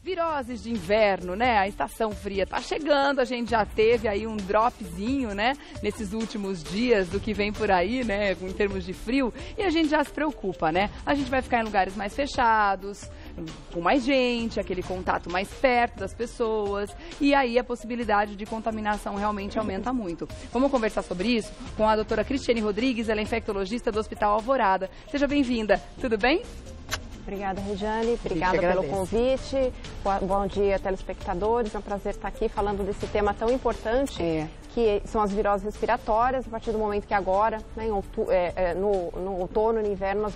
Viroses de inverno, né? A estação fria tá chegando, a gente já teve aí um dropzinho, né? Nesses últimos dias do que vem por aí, né? Em termos de frio, e a gente já se preocupa, né? A gente vai ficar em lugares mais fechados, com mais gente, aquele contato mais perto das pessoas, e aí a possibilidade de contaminação realmente aumenta muito. Vamos conversar sobre isso com a doutora Cristiane Rodrigues, ela é infectologista do Hospital Alvorada. Seja bem-vinda, tudo bem? Obrigada, Regiane. Obrigada pelo convite. Bom dia, telespectadores. É um prazer estar aqui falando desse tema tão importante, que são as viroses respiratórias. A partir do momento que agora, né, no outono e no inverno, nós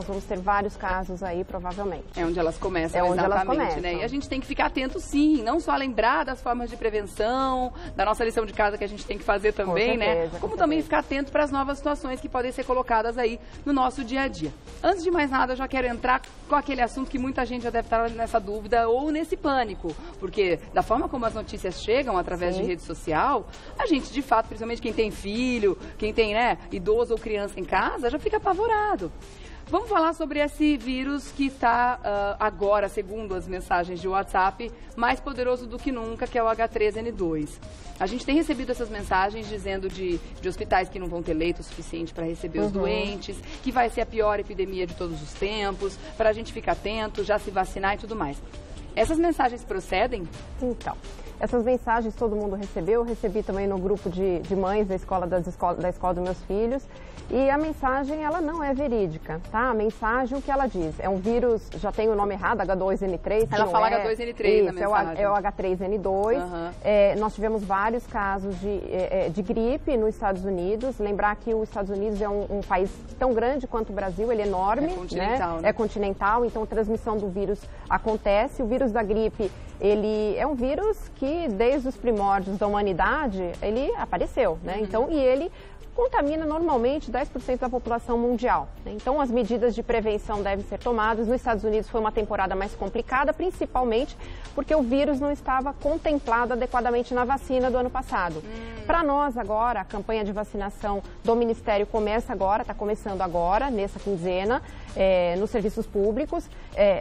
vamos ter vários casos aí, provavelmente. É onde elas começam, exatamente, né? E a gente tem que ficar atento, sim, não só lembrar das formas de prevenção, da nossa lição de casa que a gente tem que fazer também, né? Como também ficar atento para as novas situações que podem ser colocadas aí no nosso dia a dia. Antes de mais nada, eu já quero entrar com aquele assunto que muita gente já deve estar nessa dúvida ou nesse pânico, porque da forma como as notícias chegam através de rede social, a gente, de fato, principalmente quem tem filho, quem tem, né, idoso ou criança em casa, já fica apavorado. Vamos falar sobre esse vírus que está agora, segundo as mensagens de WhatsApp, mais poderoso do que nunca, que é o H3N2. A gente tem recebido essas mensagens dizendo de hospitais que não vão ter leito suficiente para receber os doentes, que vai ser a pior epidemia de todos os tempos, para a gente ficar atento, já se vacinar e tudo mais. Essas mensagens procedem? Então, essas mensagens todo mundo recebeu, eu recebi também no grupo de mães da escola dos meus filhos. E a mensagem, ela não é verídica, tá? A mensagem, o que ela diz? É um vírus, já tem o nome errado, H2N3. Ela fala H2N3 na mensagem. É o H3N2. Nós tivemos vários casos de gripe nos Estados Unidos. Lembrar que os Estados Unidos é um país tão grande quanto o Brasil, ele é enorme. É continental, né? É continental, então a transmissão do vírus acontece. O vírus da gripe, ele é um vírus que, desde os primórdios da humanidade, ele apareceu, né? Então, e ele contamina normalmente 10% da população mundial. Então, as medidas de prevenção devem ser tomadas. Nos Estados Unidos foi uma temporada mais complicada, principalmente porque o vírus não estava contemplado adequadamente na vacina do ano passado. Para nós agora, a campanha de vacinação do Ministério começa agora, está começando agora, nessa quinzena, nos serviços públicos,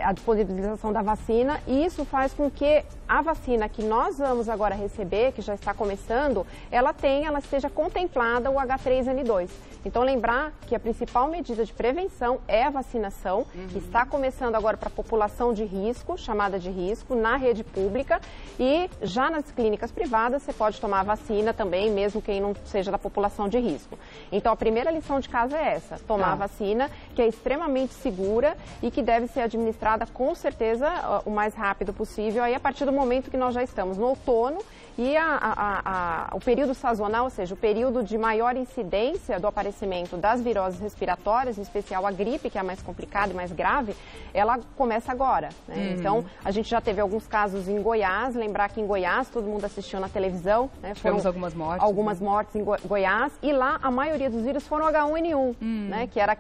a disponibilização da vacina, e isso faz com que a vacina que nós vamos agora receber, que já está começando, ela esteja contemplada o H3N2. Então, lembrar que a principal medida de prevenção é a vacinação, que está começando agora para a população de risco, chamada de risco, na rede pública, e já nas clínicas privadas você pode tomar a vacina também, mesmo quem não seja da população de risco. Então, a primeira lição de casa é essa, tomar a vacina, que é extremamente segura e que deve ser administrada com certeza o mais rápido possível, aí a partir do momento que nós já estamos no outono e o período sazonal, ou seja, o período de maior incidência do aparecimento das viroses respiratórias, em especial a gripe, que é a mais complicada e mais grave, ela começa agora, né? Então, a gente já teve alguns casos em Goiás, lembrar que em Goiás todo mundo assistiu na televisão, né? Tivemos algumas mortes. Algumas mortes em Goiás, e lá a maioria dos vírus foram H1N1, né? Que era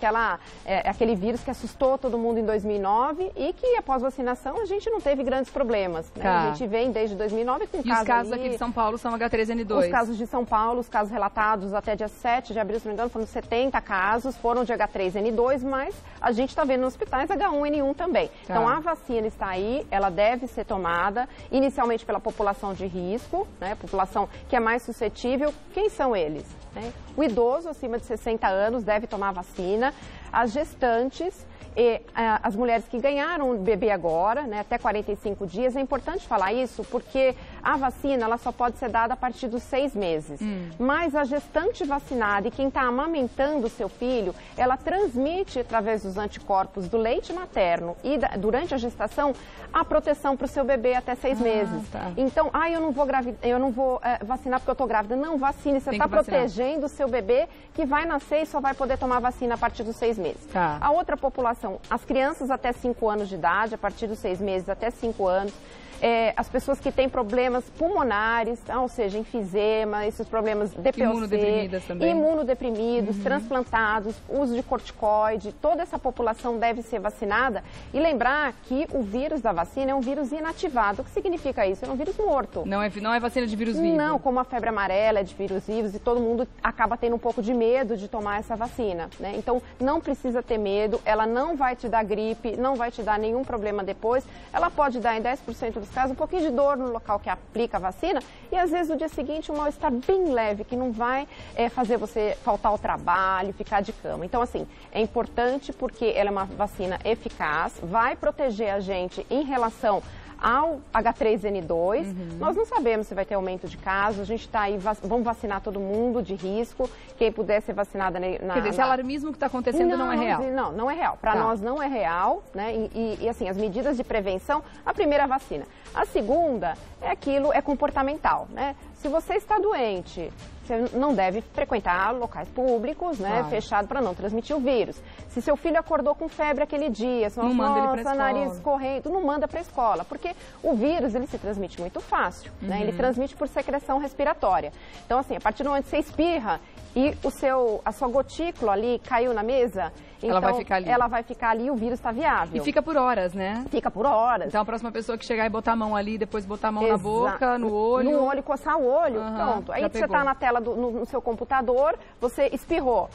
aquele vírus que assustou todo mundo em 2009 e que após vacinação a gente não teve grandes problemas, né? A gente vem desde 2009 com casos aqui de São Paulo são H3N2. Os casos de São Paulo, os casos relatados até dia 7 de abril, se não me engano, foram 70 casos, foram de H3N2, mas a gente está vendo nos hospitais H1N1 também. Então, a vacina está aí, ela deve ser tomada, inicialmente pela população de risco, né? População que é mais suscetível. Quem são eles? Né? O idoso acima de 60 anos deve tomar a vacina, as gestantes, e as mulheres que ganharam o bebê agora, né, até 45 dias, é importante falar isso porque a vacina ela só pode ser dada a partir dos 6 meses. Mas a gestante vacinada e quem está amamentando o seu filho, ela transmite através dos anticorpos do leite materno e durante a gestação a proteção para o seu bebê até 6 meses. Então, eu não vou vacinar porque eu estou grávida. Não, vacine, você está protegendo o seu bebê que vai nascer e só vai poder tomar vacina a partir dos 6 meses. A outra população, as crianças até 5 anos de idade, a partir dos 6 meses até 5 anos, as pessoas que têm problemas pulmonares, ou seja, enfisema, esses problemas DPOC, imunodeprimidas também. Imunodeprimidos, transplantados, uso de corticoide, toda essa população deve ser vacinada. E lembrar que o vírus da vacina é um vírus inativado. O que significa isso? É um vírus morto. Não é vacina de vírus vivo? Não, como a febre amarela é de vírus vivos e todo mundo acaba tendo um pouco de medo de tomar essa vacina, né? Então, não precisa ter medo, ela não vai te dar gripe, não vai te dar nenhum problema depois. Ela pode dar em 10% dos casos um pouquinho de dor no local que aplica a vacina e às vezes no dia seguinte um mal-estar bem leve, que não vai fazer você faltar ao trabalho, ficar de cama. Então, assim, é importante porque ela é uma vacina eficaz, vai proteger a gente em relação ao H3N2, nós não sabemos se vai ter aumento de casos, a gente está aí, vamos vacinar todo mundo de risco, quem puder ser vacinada Quer dizer, esse alarmismo que está acontecendo não é real? Não é real. Para nós não é real, né? E assim, as medidas de prevenção, a primeira vacina. A segunda é comportamental, né? Se você está doente, você não deve frequentar locais públicos, né, fechado para não transmitir o vírus. Se seu filho acordou com febre aquele dia, não manda ele pra escola. Nariz correndo, não manda para a escola, porque o vírus ele se transmite muito fácil, né? Ele transmite por secreção respiratória. Então assim, a partir do momento que você espirra e a sua gotícula ali caiu na mesa, então ela vai ficar ali e o vírus está viável. E fica por horas, né? Fica por horas. Então a próxima pessoa que chegar e botar a mão ali, depois botar a mão na boca, no olho. No olho, coçar o olho, pronto. Aí você está na tela no seu computador, você espirrou.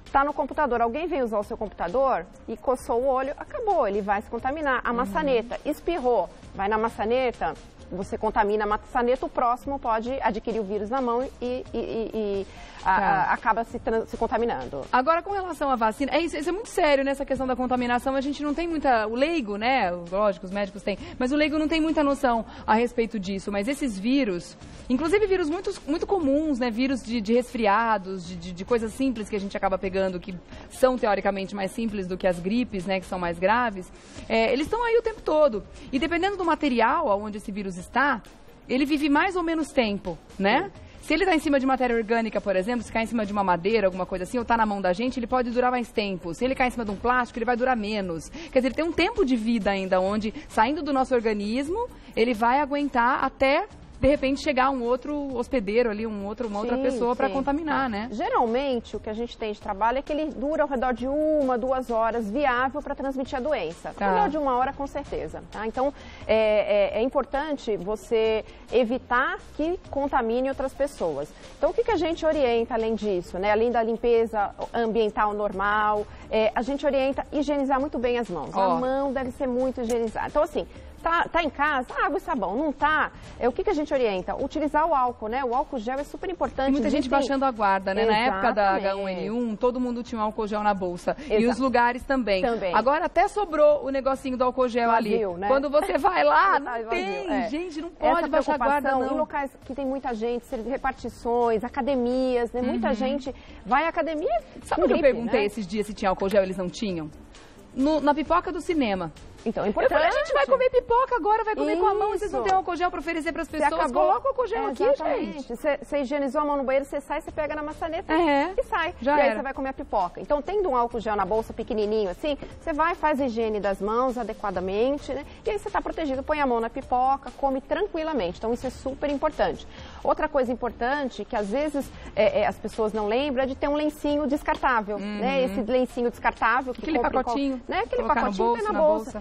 Está no computador, alguém veio usar o seu computador e coçou o olho, acabou, ele vai se contaminar. A maçaneta, espirrou, vai na maçaneta, você contamina a maçaneta, o próximo pode adquirir o vírus na mão e acaba se contaminando. Agora, com relação à vacina, isso é muito sério nessa questão da contaminação, a gente não tem muita... O leigo, né, lógico, os médicos têm, mas o leigo não tem muita noção a respeito disso. Mas esses vírus, inclusive vírus muito comuns, né, vírus de resfriados, de coisas simples que a gente acaba pegando, que são teoricamente mais simples do que as gripes, né, que são mais graves, eles estão aí o tempo todo. E dependendo do material onde esse vírus está, ele vive mais ou menos tempo, né? Sim. Se ele está em cima de matéria orgânica, por exemplo, se cai em cima de uma madeira, alguma coisa assim, ou está na mão da gente, ele pode durar mais tempo. Se ele cai em cima de um plástico, ele vai durar menos. Quer dizer, ele tem um tempo de vida ainda, onde, saindo do nosso organismo, ele vai aguentar até... de repente chegar um outro hospedeiro ali, uma outra pessoa para contaminar, né? Geralmente, o que a gente tem de trabalho é que ele dura ao redor de 1, 2 horas, viável para transmitir a doença. Ao redor de 1 hora, com certeza. Tá? Então, é importante você evitar que contamine outras pessoas. Então, o que a gente orienta além disso, né? Além da limpeza ambiental normal, a gente orienta higienizar muito bem as mãos. A mão deve ser muito higienizada. Então, assim... Tá em casa, água e sabão, não tá? O que a gente orienta? Utilizar o álcool, né? O álcool gel é super importante. E muita gente baixando a guarda, né? Exatamente. Na época da H1N1, todo mundo tinha um álcool gel na bolsa. Exato. E os lugares também. Agora até sobrou o negocinho do álcool gel vazio, ali. Né? Quando você vai lá, não tem. Gente, não pode baixar a guarda, não. Em locais que tem muita gente, repartições, academias, né? Muita gente vai à academia. Sabe o que eu perguntei esses dias se tinha álcool gel, eles não tinham? Na pipoca do cinema. Então, é importante. Eu falei, a gente vai comer pipoca agora, vai comer com a mão, e vocês não têm álcool gel para oferecer para as pessoas. Coloca o álcool gel aqui, gente. Você higienizou a mão no banheiro, você sai, você pega na maçaneta e sai. E aí você vai comer a pipoca. Então, tendo um álcool gel na bolsa pequenininho assim, você vai, faz a higiene das mãos adequadamente, né? E aí você está protegido, põe a mão na pipoca, come tranquilamente. Então, isso é super importante. Outra coisa importante, que às vezes as pessoas não lembram, é de ter um lencinho descartável, né? Esse lencinho descartável. Aquele pacotinho. Né? Aquele pacotinho que tem na bolsa.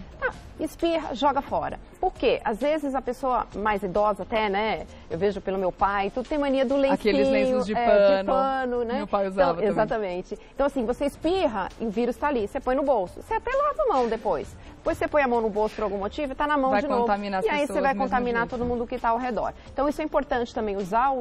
Espirra, joga fora. Por quê? Às vezes a pessoa mais idosa até, né? Eu vejo pelo meu pai, tudo tem mania do lencinho. Aqueles lenços de pano, né? Meu pai usava também. Exatamente. Então assim, você espirra e o vírus está ali, você põe no bolso. Você até lava a mão depois. Depois você põe a mão no bolso por algum motivo e está na mão de novo. E aí você vai contaminar todo mundo que está ao redor. Então isso é importante também, usar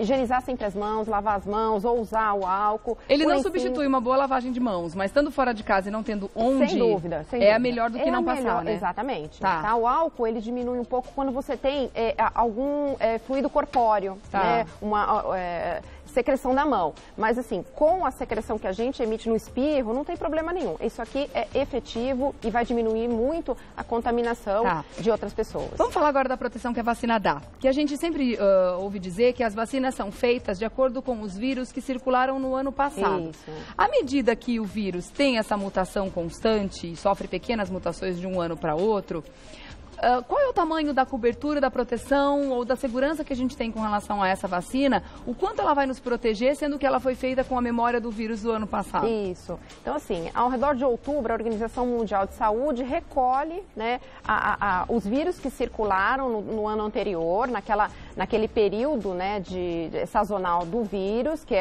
higienizar sempre as mãos, lavar as mãos ou usar o álcool. Ele não substitui uma boa lavagem de mãos, mas estando fora de casa e não tendo onde, sem dúvida. É a melhor do que não passar, né? Exatamente. Tá? O álcool, ele diminui um pouco quando você tem algum fluido corpóreo, né? Secreção da mão. Mas assim, com a secreção que a gente emite no espirro, não tem problema nenhum. Isso aqui é efetivo e vai diminuir muito a contaminação de outras pessoas. Vamos falar agora da proteção que a vacina dá. Que a gente sempre ouve dizer que as vacinas são feitas de acordo com os vírus que circularam no ano passado. Isso. À medida que o vírus tem essa mutação constante e sofre pequenas mutações de um ano para outro, qual é o tamanho da cobertura, da proteção ou da segurança que a gente tem com relação a essa vacina? O quanto ela vai nos proteger, sendo que ela foi feita com a memória do vírus do ano passado? Isso. Então, assim, ao redor de outubro, a Organização Mundial de Saúde recolhe, né, os vírus que circularam no ano anterior, naquele período, né, sazonal do vírus, que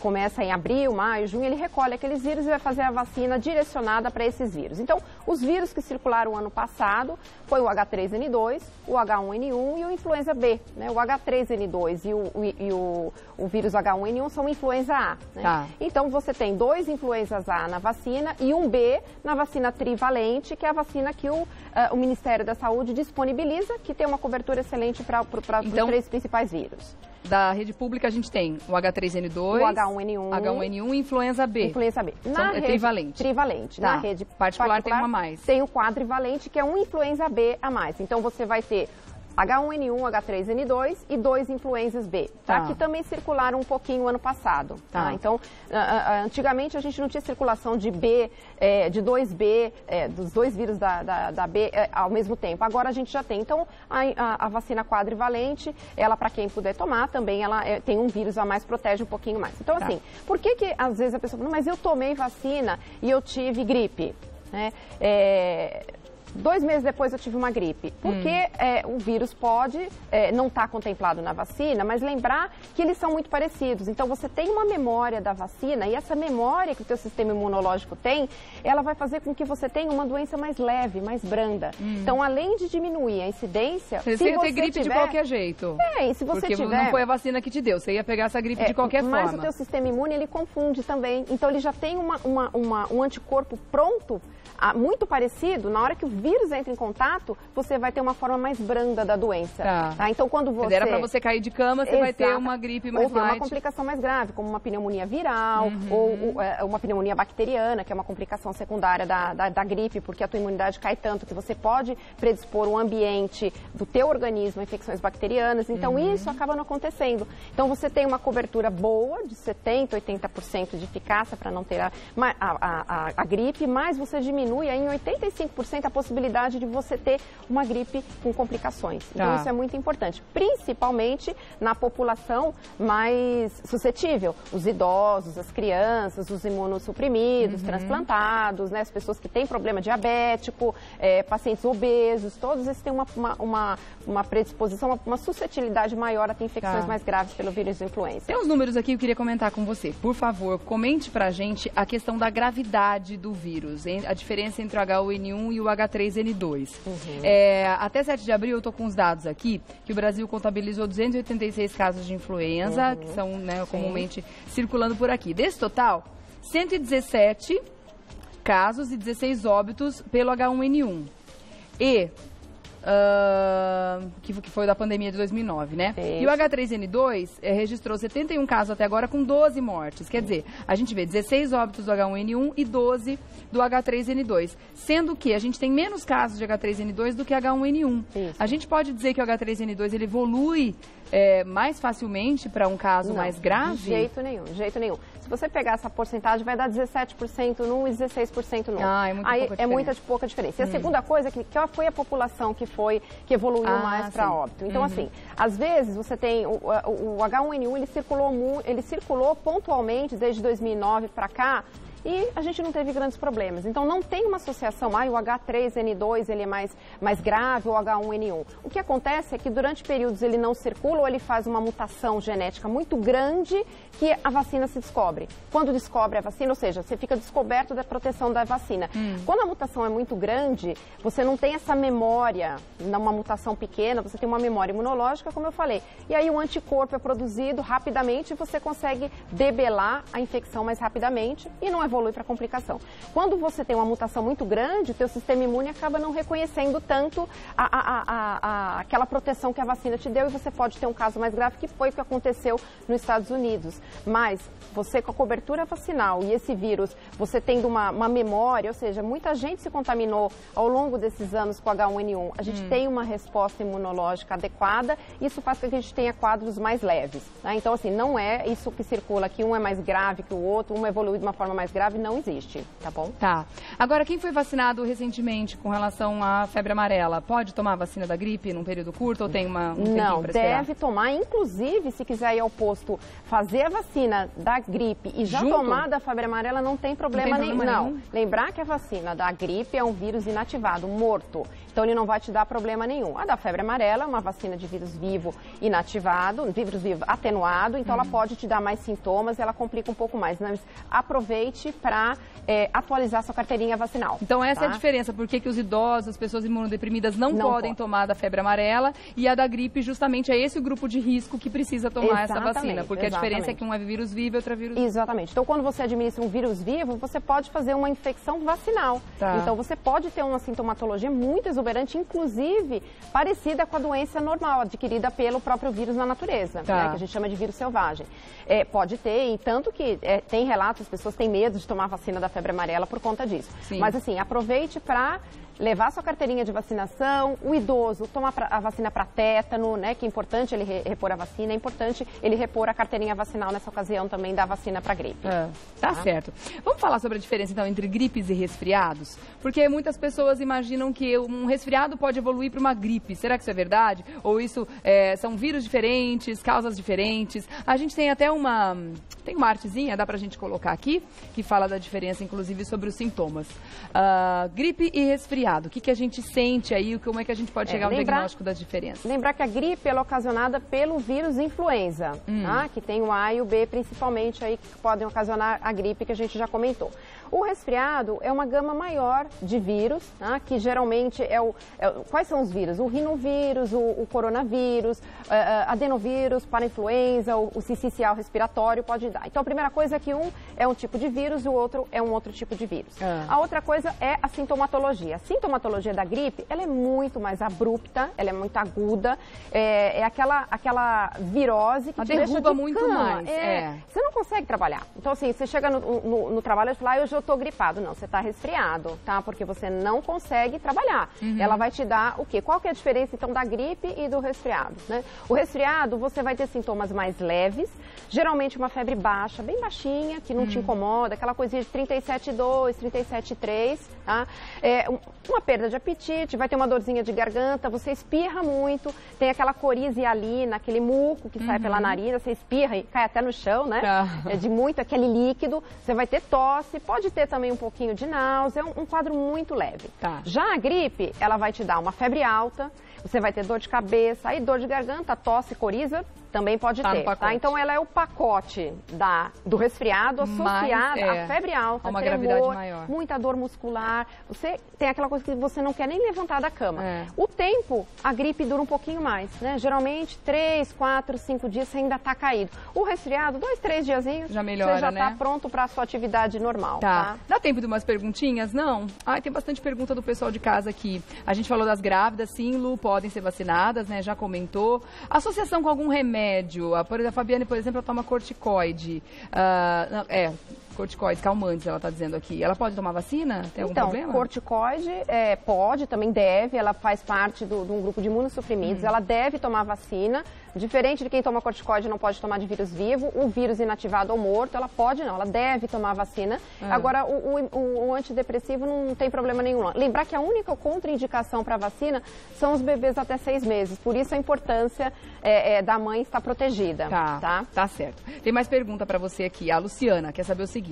começa em abril, maio, junho, ele recolhe aqueles vírus e vai fazer a vacina direcionada para esses vírus. Então, os vírus que circularam ano passado foi o H3N2, o H1N1 e o influenza B, né? O H3N2 e o vírus H1N1 são influenza A, né? Tá. Então, você tem 2 influenzas A na vacina e um B na vacina trivalente, que é a vacina que o Ministério da Saúde disponibiliza, que tem uma cobertura excelente para os 3 principais vírus. Da rede pública a gente tem o H3N2, o H1N1 e influenza B. Influenza B. É trivalente. Trivalente. Tá. Na rede particular tem uma a mais. Tem o quadrivalente, que é um influenza B a mais. Então você vai ter H1N1, H3N2 e 2 influenzas B, tá? Que também circularam um pouquinho ano passado. Tá? Então, antigamente a gente não tinha circulação de B, de 2B, dos 2 vírus da B ao mesmo tempo. Agora a gente já tem. Então, a vacina quadrivalente, ela, para quem puder tomar, também ela tem um vírus a mais, protege um pouquinho mais. Então, assim, por que às vezes a pessoa fala, mas eu tomei vacina e eu tive gripe, né? 2 meses depois eu tive uma gripe. Porque o vírus pode não estar contemplado na vacina, mas lembrar que eles são muito parecidos. Então, você tem uma memória da vacina e essa memória que o teu sistema imunológico tem, ela vai fazer com que você tenha uma doença mais leve, mais branda. Então, além de diminuir a incidência... Você ia ter gripe de qualquer jeito. E se você porque não foi a vacina que te deu, você ia pegar essa gripe de qualquer forma. Mas o teu sistema imune, ele confunde também. Então, ele já tem um anticorpo pronto, muito parecido. Na hora que o vírus entra em contato, você vai ter uma forma mais branda da doença. Tá? Então, quando você... Era para você cair de cama, você vai ter uma gripe mais light. Ou ter uma complicação mais grave, como uma pneumonia viral, ou uma pneumonia bacteriana, que é uma complicação secundária da gripe, porque a tua imunidade cai tanto que você pode predispor um ambiente do teu organismo a infecções bacterianas. Então, isso acaba não acontecendo. Então, você tem uma cobertura boa, de 70%, 80% de eficácia para não ter a gripe, mas você diminui em 85% a possibilidade de você ter uma gripe com complicações. Então, isso é muito importante, principalmente na população mais suscetível. Os idosos, as crianças, os imunossuprimidos, transplantados, né, as pessoas que têm problema diabético, pacientes obesos, todos esses têm uma predisposição, uma suscetibilidade maior a ter infecções mais graves pelo vírus de influenza. Tem uns números aqui que eu queria comentar com você. Por favor, comente pra gente a questão da gravidade do vírus, a diferença entre o H1N1 e o H3N2. Até 7 de abril, eu estou com os dados aqui, que o Brasil contabilizou 286 casos de influenza, que são, né, comumente circulando por aqui. Desse total, 117 casos e 16 óbitos pelo H1N1. Que foi da pandemia de 2009, né? Isso. E o H3N2 registrou 71 casos até agora com 12 mortes. Quer dizer, a gente vê 16 óbitos do H1N1 e 12 do H3N2. Sendo que a gente tem menos casos de H3N2 do que H1N1. Isso. A gente pode dizer que o H3N2 ele evolui mais facilmente para um caso mais grave? De jeito nenhum, de jeito nenhum. Se você pegar essa porcentagem, vai dar 17% num e 16% no outro. É muito pouca diferença. É muita pouca diferença. E a segunda coisa, que foi a população que evoluiu mais para óbito. Então, assim, às vezes você tem o H1N1, ele circulou pontualmente desde 2009 para cá, e a gente não teve grandes problemas. Então, não tem uma associação, o H3N2 ele é mais grave, ou o H1N1. O que acontece é que durante períodos ele não circula ou ele faz uma mutação genética muito grande que a vacina se descobre. Quando descobre a vacina, ou seja, você fica descoberto da proteção da vacina. Quando a mutação é muito grande, você não tem essa memória, numa mutação pequena, você tem uma memória imunológica, como eu falei. E aí o anticorpo é produzido rapidamente e você consegue debelar a infecção mais rapidamente e não evolui para complicação. Quando você tem uma mutação muito grande, o teu sistema imune acaba não reconhecendo tanto aquela proteção que a vacina te deu, e você pode ter um caso mais grave, que foi o que aconteceu nos Estados Unidos. Mas você, com a cobertura vacinal e esse vírus, você tendo uma memória, ou seja, muita gente se contaminou ao longo desses anos com H1N1. A gente tem uma resposta imunológica adequada, isso faz com que a gente tenha quadros mais leves. Tá? Então, assim, não é isso que circula, que um é mais grave que o outro, um evolui de uma forma mais grave, não existe, tá bom? Tá. Agora, quem foi vacinado recentemente com relação à febre amarela, pode tomar a vacina da gripe num período curto ou tem um Não, deve tomar, inclusive, se quiser ir ao posto fazer a vacina da gripe e já tomar da febre amarela, não tem problema nenhum. Não, lembrar que a vacina da gripe é um vírus inativado, morto. Então, ele não vai te dar problema nenhum. A da febre amarela é uma vacina de vírus vivo inativado, vírus vivo atenuado, então ela pode te dar mais sintomas, ela complica um pouco mais. Mas aproveite para atualizar sua carteirinha vacinal. Então, essa é a diferença. Por que os idosos, as pessoas imunodeprimidas não podem tomar da febre amarela, e a da gripe, justamente, é esse o grupo de risco que precisa tomar essa vacina. Porque a diferença é que um é vírus vivo e outro é vírus... Exatamente. Então, quando você administra um vírus vivo, você pode fazer uma infecção vacinal. Tá. Então, você pode ter uma sintomatologia muito exuberante, inclusive parecida com a doença normal, adquirida pelo próprio vírus na natureza, né, que a gente chama de vírus selvagem. Pode ter, e tanto que tem relatos, as pessoas têm medo de tomar a vacina da febre amarela por conta disso. Sim. Mas, assim, aproveite para levar sua carteirinha de vacinação, o idoso tomar a vacina para tétano, né, que é importante ele repor a vacina, é importante ele repor a carteirinha vacinal nessa ocasião também da vacina para gripe. Tá certo. Vamos falar sobre a diferença, então, entre gripes e resfriados? Porque muitas pessoas imaginam que um resfriado pode evoluir para uma gripe. Será que isso é verdade? Ou isso são vírus diferentes, causas diferentes? A gente tem até uma artezinha, dá pra gente colocar aqui, que fala da diferença, inclusive, sobre os sintomas. Gripe e resfriado. O que a gente sente aí? Como é que a gente pode chegar ao diagnóstico das diferenças? Lembrar que a gripe é ocasionada pelo vírus influenza, tá? Que tem o A e o B principalmente aí, que podem ocasionar a gripe, que a gente já comentou. O resfriado é uma gama maior de vírus, tá? Que geralmente quais são os vírus? O rinovírus, o coronavírus, adenovírus, parainfluenza, o sincicial respiratório pode dar. Então, a primeira coisa é que um é um tipo de vírus e o outro é um outro tipo de vírus. A outra coisa é a sintomatologia. A sintomatologia da gripe, ela é muito mais abrupta, ela é muito aguda, é aquela virose que te deixa de muito cama. Mais. Você não consegue trabalhar. Então, assim, você chega no trabalho e fala, eu estou gripado. Não, você está resfriado, tá? Porque você não consegue trabalhar. Ela vai te dar o quê? Qual que é a diferença, então, da gripe e do resfriado, né? O resfriado, você vai ter sintomas mais leves, geralmente uma febre baixa, bem baixinha, que não te incomoda, aquela coisinha de 37,2, 37,3, tá? Uma perda de apetite, vai ter uma dorzinha de garganta, você espirra muito, tem aquela coriza hialina, aquele muco que sai pela narina, você espirra e cai até no chão, né? É de muito aquele líquido, você vai ter tosse, pode ter também um pouquinho de náusea, um quadro muito leve. Já a gripe, ela vai te dar uma febre alta, você vai ter dor de cabeça, aí dor de garganta, tosse, coriza, também pode ter, tá? Então, ela é o pacote do resfriado associado à febre alta, uma gravidade maior, muita dor muscular. Você tem aquela coisa que você não quer nem levantar da cama. O tempo, a gripe dura um pouquinho mais, né? Geralmente, 3, 4, 5 dias você ainda tá caído. O resfriado, 2, 3 diazinhos, já melhora, você já tá pronto para a sua atividade normal, tá? Dá tempo de umas perguntinhas? Não? Tem bastante pergunta do pessoal de casa aqui. A gente falou das grávidas, sim, Lu, podem ser vacinadas, né? Já comentou. Associação com algum remédio? A Fabiane, por exemplo, ela toma corticoide. Corticoides, calmantes, ela está dizendo aqui. Ela pode tomar vacina? Tem algum problema? Corticoide pode, também deve. Ela faz parte de um grupo de imunossuprimidos. Ela deve tomar vacina. Diferente de quem toma corticoide, não pode tomar de vírus vivo. O vírus inativado ou morto, ela pode não. Ela deve tomar vacina. Agora, o antidepressivo não tem problema nenhum. Lembrar que a única contraindicação para a vacina são os bebês até 6 meses. Por isso, a importância da mãe estar protegida. Tá certo. Tem mais pergunta para você aqui. A Luciana quer saber o seguinte.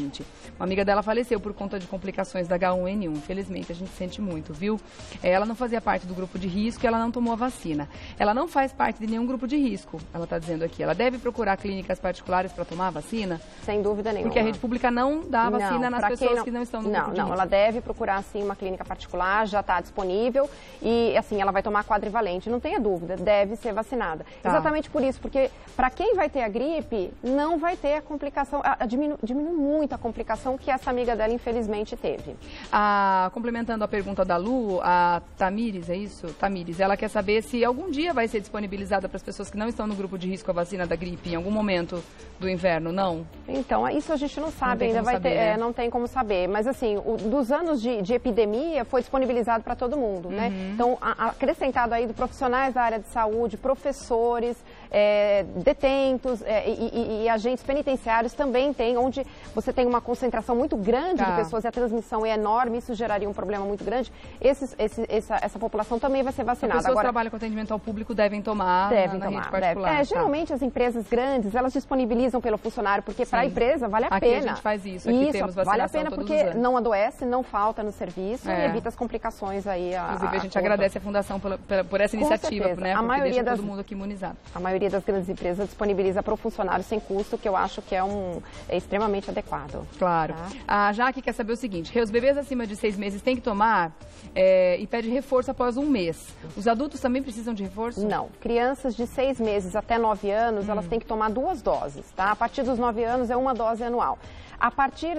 Uma amiga dela faleceu por conta de complicações da H1N1. Infelizmente, a gente sente muito, viu? Ela não fazia parte do grupo de risco e ela não tomou a vacina. Ela não faz parte de nenhum grupo de risco, ela está dizendo aqui. Ela deve procurar clínicas particulares para tomar a vacina? Sem dúvida nenhuma. Porque a rede pública não dá a vacina nas pessoas que não estão no grupo de risco. Não, ela deve procurar, sim, uma clínica particular, já está disponível e, assim, ela vai tomar quadrivalente. Não tenha dúvida, deve ser vacinada. Exatamente por isso, porque para quem vai ter a gripe, não vai ter a complicação, diminui muito muita complicação que essa amiga dela, infelizmente, teve. Complementando a pergunta da Lu, a Tamires, é isso? Tamires, ela quer saber se algum dia vai ser disponibilizada para as pessoas que não estão no grupo de risco a vacina da gripe, em algum momento do inverno, não? Então, isso a gente não sabe ainda, né? Não tem como saber. Mas, assim, dos anos de epidemia, foi disponibilizado para todo mundo, né? Então, acrescentado aí de profissionais da área de saúde, professores, detentos e agentes penitenciários também tem, onde você tem uma concentração muito grande de pessoas e a transmissão é enorme, isso geraria um problema muito grande. Essa população também vai ser vacinada. As pessoas que trabalham com atendimento ao público devem tomar na rede particular. Geralmente as empresas grandes, elas disponibilizam pelo funcionário, porque para a empresa vale a pena. Aqui a gente faz isso, aqui temos vacinação vale a pena porque não adoece, não falta no serviço e evita as complicações aí. Inclusive a gente agradece a Fundação por essa iniciativa, né? Porque deixa todo mundo aqui imunizado. A maioria das grandes empresas disponibiliza para o funcionário sem custo, que eu acho que é extremamente adequado. Claro. Tá? A Jaque quer saber o seguinte, os bebês acima de 6 meses têm que tomar e pede reforço após 1 mês. Os adultos também precisam de reforço? Não. Crianças de 6 meses até 9 anos, elas têm que tomar 2 doses, tá? A partir dos 9 anos é 1 dose anual. A partir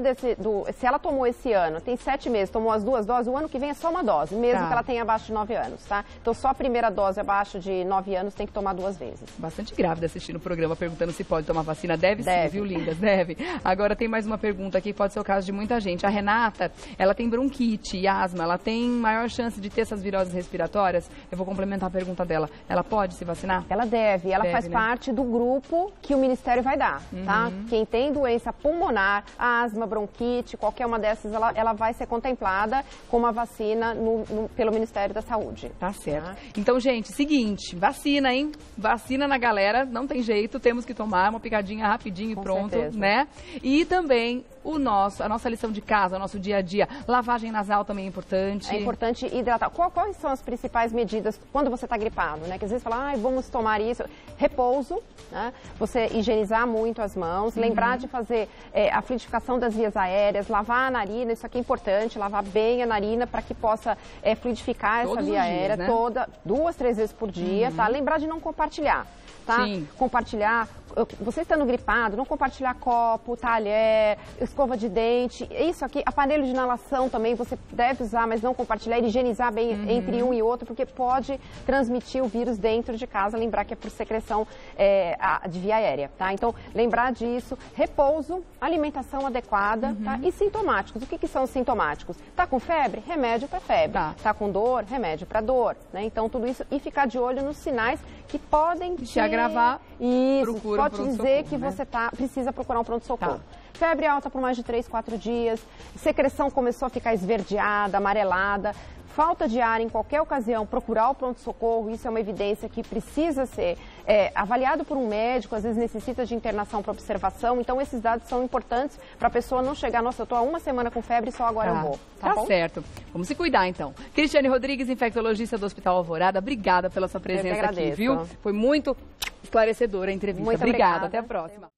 se ela tomou esse ano, tem 7 meses, tomou as 2 doses, o ano que vem é só 1 dose, mesmo que ela tenha abaixo de 9 anos, tá? Então só a primeira dose abaixo de 9 anos tem que tomar 2 vezes. Bastante grávida assistindo o programa perguntando se pode tomar vacina. Deve sim, viu, lindas? Deve. Agora tem mais uma pergunta aqui, pode ser o caso de muita gente. A Renata, ela tem bronquite e asma, ela tem maior chance de ter essas viroses respiratórias? Eu vou complementar a pergunta dela. Ela pode se vacinar? Ela deve. Ela faz parte do grupo que o Ministério vai dar, tá? Quem tem doença pulmonar, asma, bronquite, qualquer uma dessas, ela vai ser contemplada com uma vacina pelo Ministério da Saúde. Tá certo. Tá? Então, gente, seguinte, vacina, hein? Vacina na galera, não tem jeito, temos que tomar uma picadinha rapidinho e pronto, certeza, né? E também a nossa lição de casa, o nosso dia a dia. Lavagem nasal também é importante. É importante hidratar. Quais são as principais medidas quando você está gripado, né? Que às vezes fala, vamos tomar isso. Repouso, né? Você higienizar muito as mãos, lembrar de fazer a fluidificação das vias aéreas, lavar a narina, isso aqui é importante, lavar bem a narina para que possa fluidificar essa via aérea, né? 2, 3 vezes por dia, tá? Lembrar de não compartilhar. Tá? Sim. Compartilhar, você estando gripado, não compartilhar copo, talher, escova de dente, isso aqui, aparelho de inalação também você deve usar, mas não compartilhar, higienizar bem entre um e outro, porque pode transmitir o vírus dentro de casa, lembrar que é por secreção de via aérea, tá? Então, lembrar disso, repouso, alimentação adequada, tá? E sintomáticos, o que são os sintomáticos? Tá com febre? Remédio para febre. Tá com dor? Remédio para dor, né? Então, tudo isso, e ficar de olho nos sinais que podem se agravar, isso, pode dizer que você precisa procurar um pronto-socorro. Febre alta por mais de 3, 4 dias, secreção começou a ficar esverdeada, amarelada, falta de ar em qualquer ocasião, procurar o pronto-socorro, isso é uma evidência que precisa ser avaliado por um médico, às vezes necessita de internação para observação, então esses dados são importantes para a pessoa não chegar, nossa, eu estou há 1 semana com febre e só agora eu vou. Tá bom? Certo. Vamos se cuidar então. Cristiane Rodrigues, infectologista do Hospital Alvorada, obrigada pela sua presença aqui, viu? Foi muito esclarecedora a entrevista. Muito obrigada. Até a próxima.